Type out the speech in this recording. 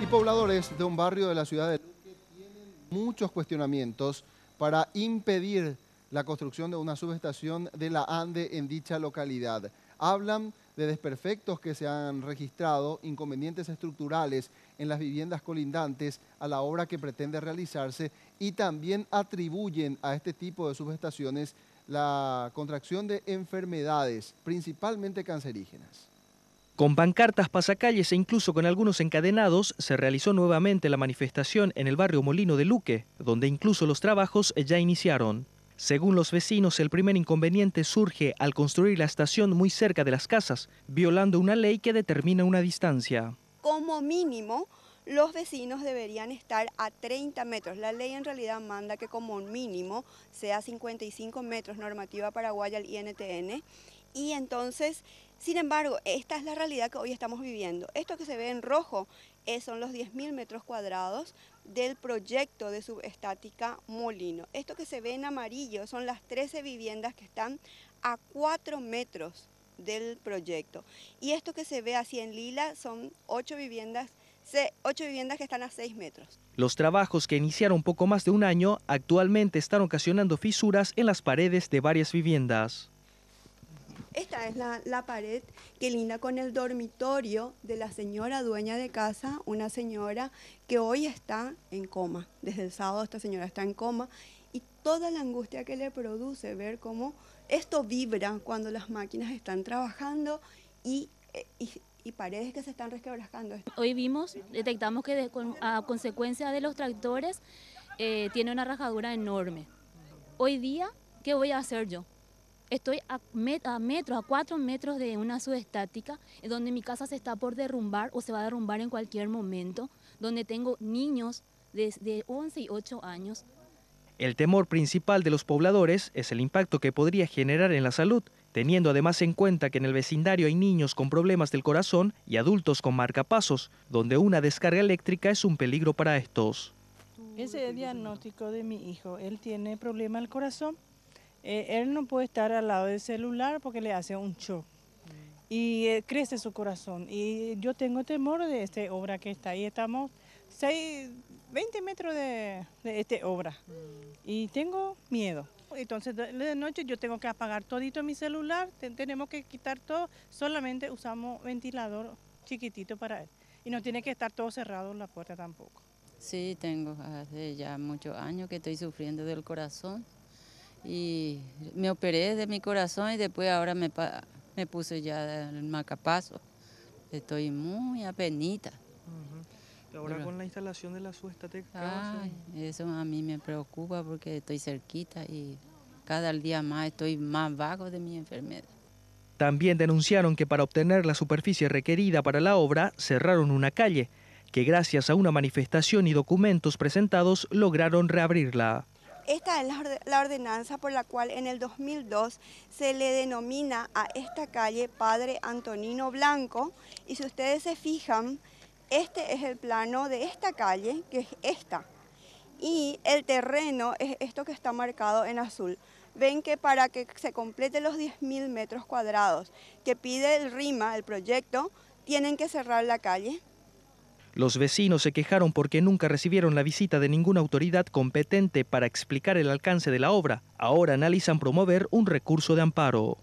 pobladores de un barrio de la ciudad de Luque tienen muchos cuestionamientos para impedir la construcción de una subestación de la ANDE en dicha localidad. Hablan de desperfectos que se han registrado, inconvenientes estructurales en las viviendas colindantes a la obra que pretende realizarse y también atribuyen a este tipo de subestaciones la contracción de enfermedades, principalmente cancerígenas. Con pancartas, pasacalles e incluso con algunos encadenados, se realizó nuevamente la manifestación en el barrio Molino de Luque, donde incluso los trabajos ya iniciaron. Según los vecinos, el primer inconveniente surge al construir la estación muy cerca de las casas, violando una ley que determina una distancia. Como mínimo, los vecinos deberían estar a 30 metros. La ley en realidad manda que como mínimo sea 55 metros, normativa paraguaya al INTN. Y entonces, sin embargo, esta es la realidad que hoy estamos viviendo. Esto que se ve en rojo son los 10.000 metros cuadrados del proyecto de subestática Molino. Esto que se ve en amarillo son las 13 viviendas que están a 4 metros del proyecto. Y esto que se ve así en lila son 8 viviendas que están a 6 metros. Los trabajos, que iniciaron poco más de un año, actualmente están ocasionando fisuras en las paredes de varias viviendas. Esta es la pared que linda con el dormitorio de la señora dueña de casa, una señora que hoy está en coma. Desde el sábado esta señora está en coma y toda la angustia que le produce ver cómo esto vibra cuando las máquinas están trabajando y paredes que se están resquebrajando. Hoy detectamos que a consecuencia de los tractores tiene una rajadura enorme. Hoy día, ¿qué voy a hacer yo? Estoy a 4 metros de una subestática, donde mi casa se está por derrumbar o se va a derrumbar en cualquier momento, donde tengo niños de 11 y 8 años. El temor principal de los pobladores es el impacto que podría generar en la salud, teniendo además en cuenta que en el vecindario hay niños con problemas del corazón y adultos con marcapasos, donde una descarga eléctrica es un peligro para estos. Ese es el diagnóstico de mi hijo. Él tiene problema del corazón. Él no puede estar al lado del celular porque le hace un shock y crece su corazón. Y yo tengo temor de esta obra que está ahí. Estamos 20 metros de esta obra y tengo miedo. Entonces de noche yo tengo que apagar todito mi celular, tenemos que quitar todo, solamente usamos ventilador chiquitito para él. Y no tiene que estar todo cerrado la puerta tampoco. Sí, tengo hace ya muchos años que estoy sufriendo del corazón. Y me operé de mi corazón y después ahora me puse ya el marcapaso. Estoy muy apenita. ¿Y ahora pero con la instalación de la subestática? Eso a mí me preocupa porque estoy cerquita y cada día más estoy más vago de mi enfermedad. También denunciaron que para obtener la superficie requerida para la obra cerraron una calle, que gracias a una manifestación y documentos presentados lograron reabrirla. Esta es la ordenanza por la cual en el 2002 se le denomina a esta calle Padre Antonino Blanco. Y si ustedes se fijan, este es el plano de esta calle, que es esta. Y el terreno es esto que está marcado en azul. Ven que para que se complete los 10.000 metros cuadrados que pide el RIMA, el proyecto, tienen que cerrar la calle. Los vecinos se quejaron porque nunca recibieron la visita de ninguna autoridad competente para explicar el alcance de la obra. Ahora analizan promover un recurso de amparo.